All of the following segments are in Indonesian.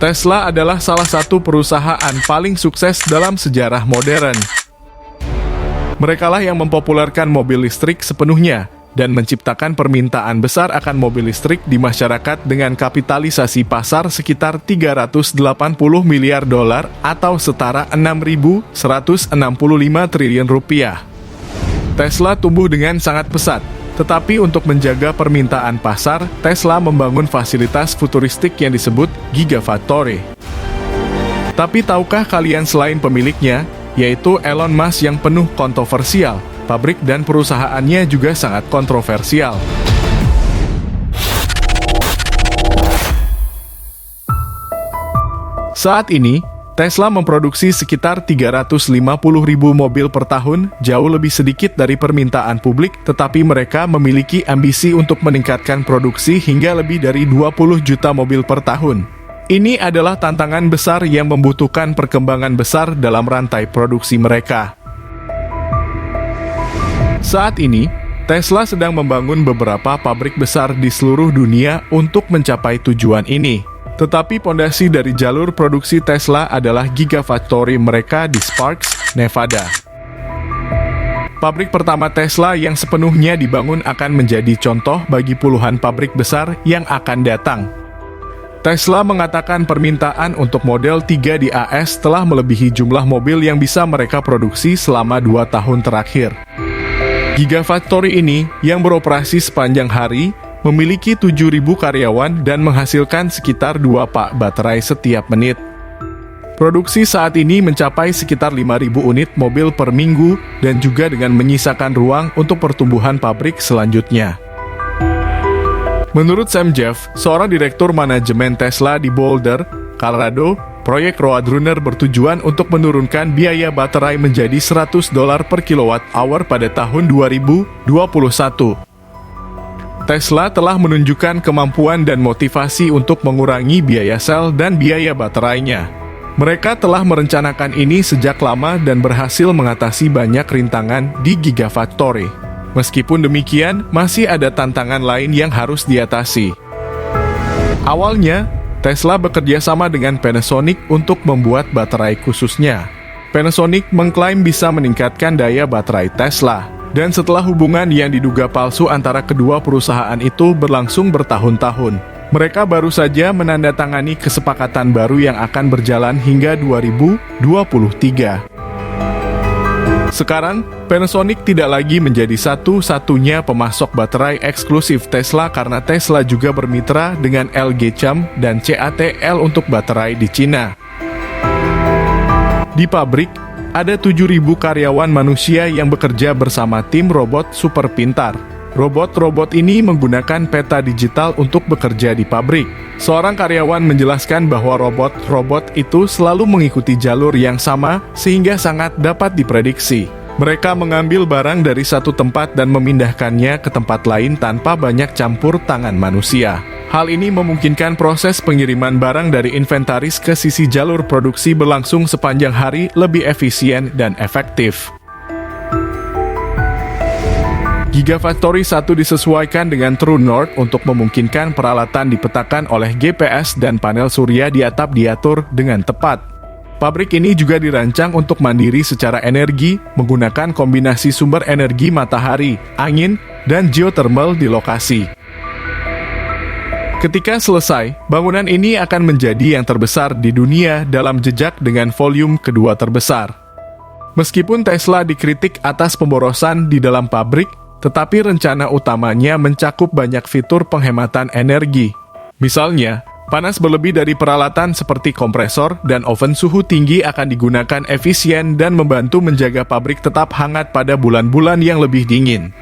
Tesla adalah salah satu perusahaan paling sukses dalam sejarah modern. Merekalah yang mempopulerkan mobil listrik sepenuhnya dan menciptakan permintaan besar akan mobil listrik di masyarakat dengan kapitalisasi pasar sekitar 380 miliar dolar atau setara 6.165 triliun rupiah. Tesla tumbuh dengan sangat pesat, tetapi untuk menjaga permintaan pasar, Tesla membangun fasilitas futuristik yang disebut Gigafactory. Tapi tahukah kalian selain pemiliknya, yaitu Elon Musk yang penuh kontroversial, pabrik dan perusahaannya juga sangat kontroversial. Saat ini, Tesla memproduksi sekitar 350.000 mobil per tahun, jauh lebih sedikit dari permintaan publik, tetapi mereka memiliki ambisi untuk meningkatkan produksi hingga lebih dari 20 juta mobil per tahun. Ini adalah tantangan besar yang membutuhkan perkembangan besar dalam rantai produksi mereka. Saat ini, Tesla sedang membangun beberapa pabrik besar di seluruh dunia untuk mencapai tujuan ini. Tetapi pondasi dari jalur produksi Tesla adalah Gigafactory mereka di Sparks, Nevada. Pabrik pertama Tesla yang sepenuhnya dibangun akan menjadi contoh bagi puluhan pabrik besar yang akan datang. Tesla mengatakan permintaan untuk Model 3 di AS telah melebihi jumlah mobil yang bisa mereka produksi selama 2 tahun terakhir. Gigafactory ini, yang beroperasi sepanjang hari, memiliki 7.000 karyawan dan menghasilkan sekitar 2 pak baterai setiap menit. Produksi saat ini mencapai sekitar 5.000 unit mobil per minggu dan juga dengan menyisakan ruang untuk pertumbuhan pabrik selanjutnya. Menurut Sam Jeff, seorang direktur manajemen Tesla di Boulder, Colorado, proyek Roadrunner bertujuan untuk menurunkan biaya baterai menjadi $100 per kilowatt-hour pada tahun 2021. Tesla telah menunjukkan kemampuan dan motivasi untuk mengurangi biaya sel dan biaya baterainya. Mereka telah merencanakan ini sejak lama dan berhasil mengatasi banyak rintangan di Gigafactory. Meskipun demikian, masih ada tantangan lain yang harus diatasi. Awalnya, Tesla bekerja sama dengan Panasonic untuk membuat baterai khususnya. Panasonic mengklaim bisa meningkatkan daya baterai Tesla. Dan setelah hubungan yang diduga palsu antara kedua perusahaan itu berlangsung bertahun-tahun, mereka baru saja menandatangani kesepakatan baru yang akan berjalan hingga 2023. Sekarang, Panasonic tidak lagi menjadi satu-satunya pemasok baterai eksklusif Tesla karena Tesla juga bermitra dengan LG Chem dan CATL untuk baterai di Cina. Di pabrik, ada 7.000 karyawan manusia yang bekerja bersama tim robot super pintar. Robot-robot ini menggunakan peta digital untuk bekerja di pabrik. Seorang karyawan menjelaskan bahwa robot-robot itu selalu mengikuti jalur yang sama sehingga sangat dapat diprediksi. Mereka mengambil barang dari satu tempat dan memindahkannya ke tempat lain tanpa banyak campur tangan manusia. Hal ini memungkinkan proses pengiriman barang dari inventaris ke sisi jalur produksi berlangsung sepanjang hari lebih efisien dan efektif. Gigafactory 1 disesuaikan dengan True North untuk memungkinkan peralatan dipetakan oleh GPS dan panel surya di atap diatur dengan tepat. Pabrik ini juga dirancang untuk mandiri secara energi menggunakan kombinasi sumber energi matahari, angin, dan geothermal di lokasi. Ketika selesai, bangunan ini akan menjadi yang terbesar di dunia dalam jejak dengan volume kedua terbesar. Meskipun Tesla dikritik atas pemborosan di dalam pabrik, tetapi rencana utamanya mencakup banyak fitur penghematan energi. Misalnya, panas berlebih dari peralatan seperti kompresor dan oven suhu tinggi akan digunakan efisien dan membantu menjaga pabrik tetap hangat pada bulan-bulan yang lebih dingin.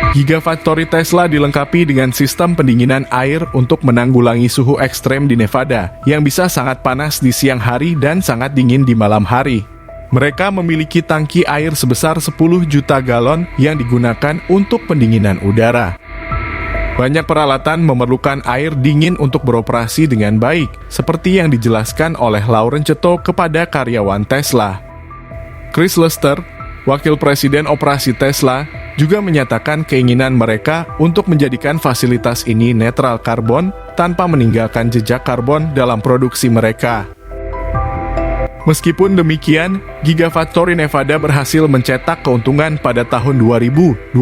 Gigafactory Tesla dilengkapi dengan sistem pendinginan air untuk menanggulangi suhu ekstrem di Nevada, yang bisa sangat panas di siang hari dan sangat dingin di malam hari. Mereka memiliki tangki air sebesar 10 juta galon yang digunakan untuk pendinginan udara. Banyak peralatan memerlukan air dingin untuk beroperasi dengan baik, seperti yang dijelaskan oleh Lauren Ceto kepada karyawan Tesla. Chris Lester, wakil presiden operasi Tesla, juga menyatakan keinginan mereka untuk menjadikan fasilitas ini netral karbon tanpa meninggalkan jejak karbon dalam produksi mereka. Meskipun demikian, Gigafactory Nevada berhasil mencetak keuntungan pada tahun 2020,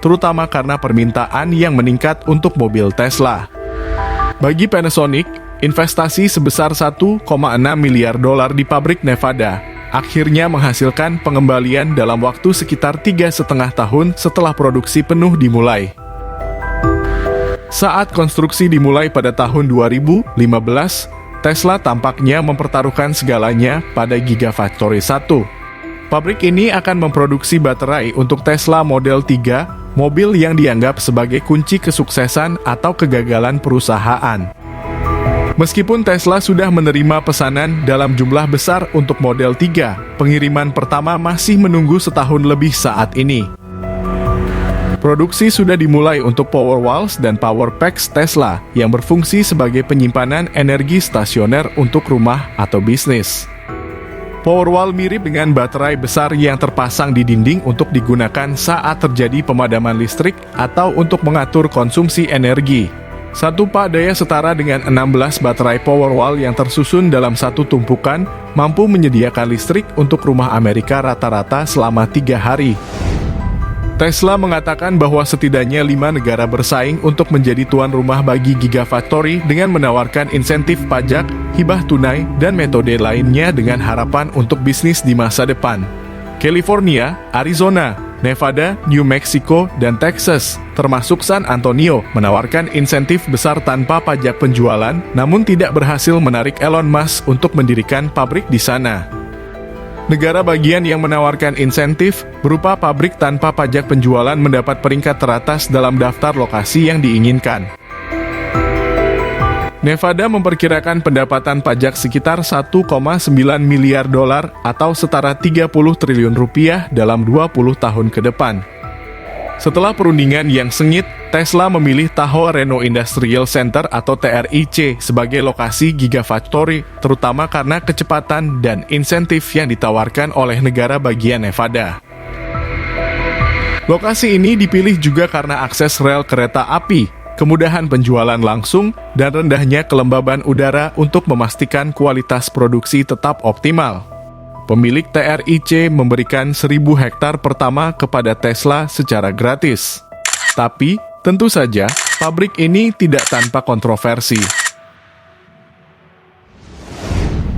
terutama karena permintaan yang meningkat untuk mobil Tesla. Bagi Panasonic, investasi sebesar 1,6 miliar dolar di pabrik Nevada akhirnya menghasilkan pengembalian dalam waktu sekitar 3,5 tahun setelah produksi penuh dimulai. Saat konstruksi dimulai pada tahun 2015, Tesla tampaknya mempertaruhkan segalanya pada Gigafactory 1. Pabrik ini akan memproduksi baterai untuk Tesla Model 3, mobil yang dianggap sebagai kunci kesuksesan atau kegagalan perusahaan. Meskipun Tesla sudah menerima pesanan dalam jumlah besar untuk Model 3, pengiriman pertama masih menunggu setahun lebih saat ini. Produksi sudah dimulai untuk Powerwalls dan Powerpacks Tesla yang berfungsi sebagai penyimpanan energi stasioner untuk rumah atau bisnis. Powerwall mirip dengan baterai besar yang terpasang di dinding untuk digunakan saat terjadi pemadaman listrik atau untuk mengatur konsumsi energi. Satu pak daya setara dengan 16 baterai Powerwall yang tersusun dalam satu tumpukan mampu menyediakan listrik untuk rumah Amerika rata-rata selama 3 hari. Tesla mengatakan bahwa setidaknya 5 negara bersaing untuk menjadi tuan rumah bagi Gigafactory dengan menawarkan insentif pajak, hibah tunai, dan metode lainnya dengan harapan untuk bisnis di masa depan. California, Arizona, Nevada, New Mexico, dan Texas, termasuk San Antonio, menawarkan insentif besar tanpa pajak penjualan, namun tidak berhasil menarik Elon Musk untuk mendirikan pabrik di sana. Negara bagian yang menawarkan insentif berupa pabrik tanpa pajak penjualan mendapat peringkat teratas dalam daftar lokasi yang diinginkan. Nevada memperkirakan pendapatan pajak sekitar 1,9 miliar dolar atau setara 30 triliun rupiah dalam 20 tahun ke depan. Setelah perundingan yang sengit, Tesla memilih Tahoe Reno Industrial Center atau TRIC sebagai lokasi Gigafactory, terutama karena kecepatan dan insentif yang ditawarkan oleh negara bagian Nevada. Lokasi ini dipilih juga karena akses rel kereta api, kemudahan penjualan langsung, dan rendahnya kelembaban udara untuk memastikan kualitas produksi tetap optimal. Pemilik TRIC memberikan 1.000 hektar pertama kepada Tesla secara gratis. Tapi, tentu saja, pabrik ini tidak tanpa kontroversi.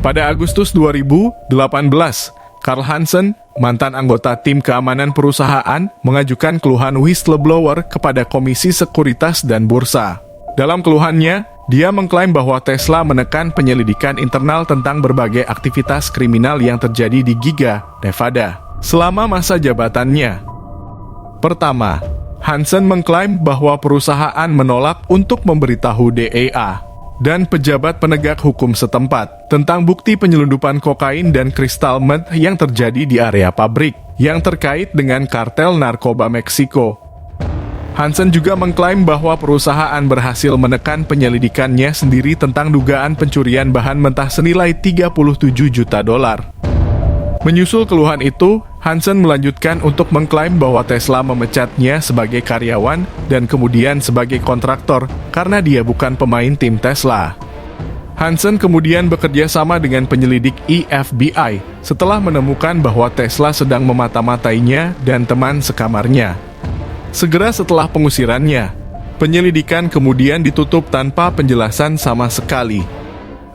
Pada Agustus 2018, Carl Hansen, mantan anggota tim keamanan perusahaan, mengajukan keluhan whistleblower kepada Komisi Sekuritas dan Bursa. Dalam keluhannya, dia mengklaim bahwa Tesla menekan penyelidikan internal tentang berbagai aktivitas kriminal yang terjadi di Giga, Nevada, selama masa jabatannya. Pertama, Hansen mengklaim bahwa perusahaan menolak untuk memberitahu DEA dan pejabat penegak hukum setempat tentang bukti penyelundupan kokain dan kristal meth yang terjadi di area pabrik yang terkait dengan kartel narkoba Meksiko. Hansen juga mengklaim bahwa perusahaan berhasil menekan penyelidikannya sendiri tentang dugaan pencurian bahan mentah senilai 37 juta dolar. Menyusul keluhan itu, Hansen melanjutkan untuk mengklaim bahwa Tesla memecatnya sebagai karyawan dan kemudian sebagai kontraktor karena dia bukan pemain tim Tesla. Hansen kemudian bekerja sama dengan penyelidik FBI setelah menemukan bahwa Tesla sedang memata-matainya dan teman sekamarnya. Segera setelah pengusirannya, penyelidikan kemudian ditutup tanpa penjelasan sama sekali.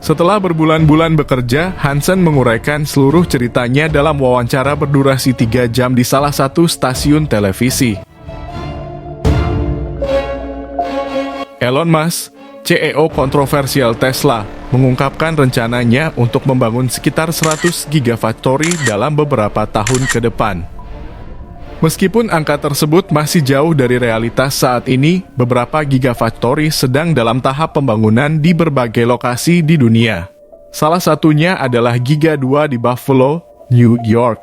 Setelah berbulan-bulan bekerja, Hansen menguraikan seluruh ceritanya dalam wawancara berdurasi 3 jam di salah satu stasiun televisi. Elon Musk, CEO kontroversial Tesla, mengungkapkan rencananya untuk membangun sekitar 100 Gigafactory dalam beberapa tahun ke depan. Meskipun angka tersebut masih jauh dari realitas saat ini, beberapa Gigafactory sedang dalam tahap pembangunan di berbagai lokasi di dunia. Salah satunya adalah Giga 2 di Buffalo, New York.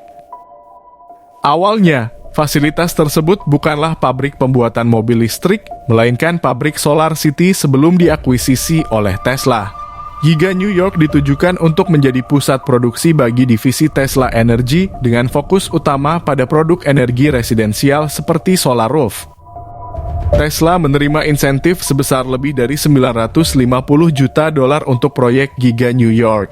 Awalnya, fasilitas tersebut bukanlah pabrik pembuatan mobil listrik, melainkan pabrik Solar City sebelum diakuisisi oleh Tesla. Giga New York ditujukan untuk menjadi pusat produksi bagi divisi Tesla Energy dengan fokus utama pada produk energi residensial seperti solar roof. Tesla menerima insentif sebesar lebih dari 950 juta dolar untuk proyek Giga New York.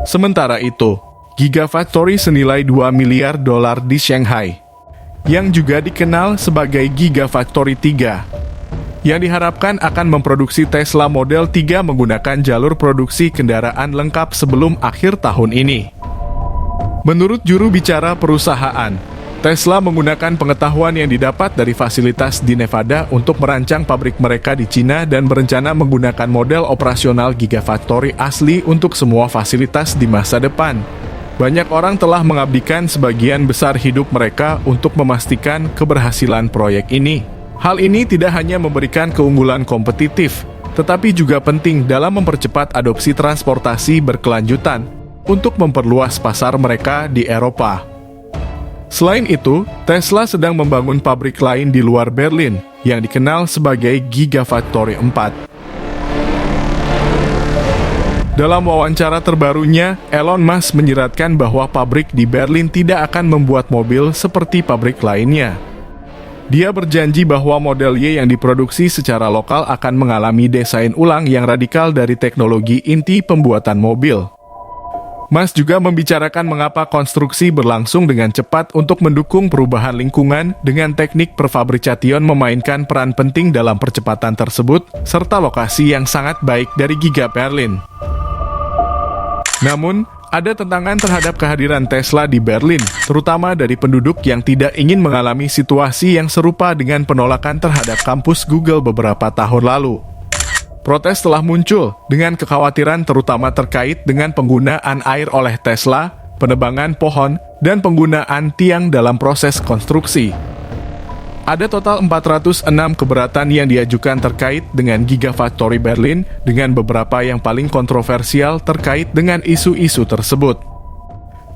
Sementara itu, Gigafactory senilai 2 miliar dolar di Shanghai, yang juga dikenal sebagai Gigafactory 3, yang diharapkan akan memproduksi Tesla Model 3 menggunakan jalur produksi kendaraan lengkap sebelum akhir tahun ini. Menurut juru bicara perusahaan, Tesla menggunakan pengetahuan yang didapat dari fasilitas di Nevada untuk merancang pabrik mereka di Cina dan berencana menggunakan model operasional Gigafactory asli untuk semua fasilitas di masa depan. Banyak orang telah mengabdikan sebagian besar hidup mereka untuk memastikan keberhasilan proyek ini. Hal ini tidak hanya memberikan keunggulan kompetitif, tetapi juga penting dalam mempercepat adopsi transportasi berkelanjutan untuk memperluas pasar mereka di Eropa. Selain itu, Tesla sedang membangun pabrik lain di luar Berlin yang dikenal sebagai Gigafactory 4. Dalam wawancara terbarunya, Elon Musk menyiratkan bahwa pabrik di Berlin tidak akan membuat mobil seperti pabrik lainnya. Dia berjanji bahwa Model Y yang diproduksi secara lokal akan mengalami desain ulang yang radikal dari teknologi inti pembuatan mobil. Musk juga membicarakan mengapa konstruksi berlangsung dengan cepat untuk mendukung perubahan lingkungan dengan teknik prefabrication memainkan peran penting dalam percepatan tersebut, serta lokasi yang sangat baik dari Giga Berlin. Namun, ada tantangan terhadap kehadiran Tesla di Berlin, terutama dari penduduk yang tidak ingin mengalami situasi yang serupa dengan penolakan terhadap kampus Google beberapa tahun lalu. Protes telah muncul dengan kekhawatiran terutama terkait dengan penggunaan air oleh Tesla, penebangan pohon, dan penggunaan tiang dalam proses konstruksi. Ada total 406 keberatan yang diajukan terkait dengan Gigafactory Berlin, dengan beberapa yang paling kontroversial terkait dengan isu-isu tersebut.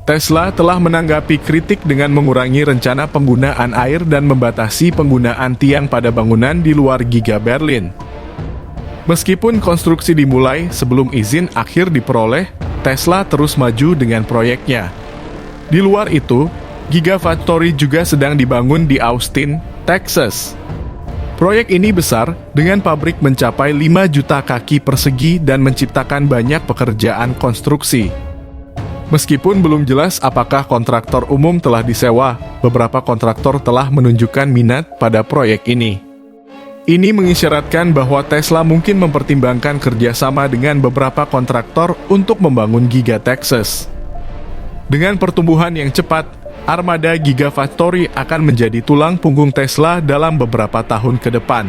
Tesla telah menanggapi kritik dengan mengurangi rencana penggunaan air dan membatasi penggunaan tiang pada bangunan di luar Giga Berlin. Meskipun konstruksi dimulai sebelum izin akhir diperoleh, Tesla terus maju dengan proyeknya. Di luar itu, Gigafactory juga sedang dibangun di Austin, Texas. Proyek ini besar, dengan pabrik mencapai 5 juta kaki persegi dan menciptakan banyak pekerjaan konstruksi. Meskipun belum jelas apakah kontraktor umum telah disewa, beberapa kontraktor telah menunjukkan minat pada proyek ini. Ini mengisyaratkan bahwa Tesla mungkin mempertimbangkan kerjasama dengan beberapa kontraktor untuk membangun Giga Texas. Dengan pertumbuhan yang cepat, armada Gigafactory akan menjadi tulang punggung Tesla dalam beberapa tahun ke depan.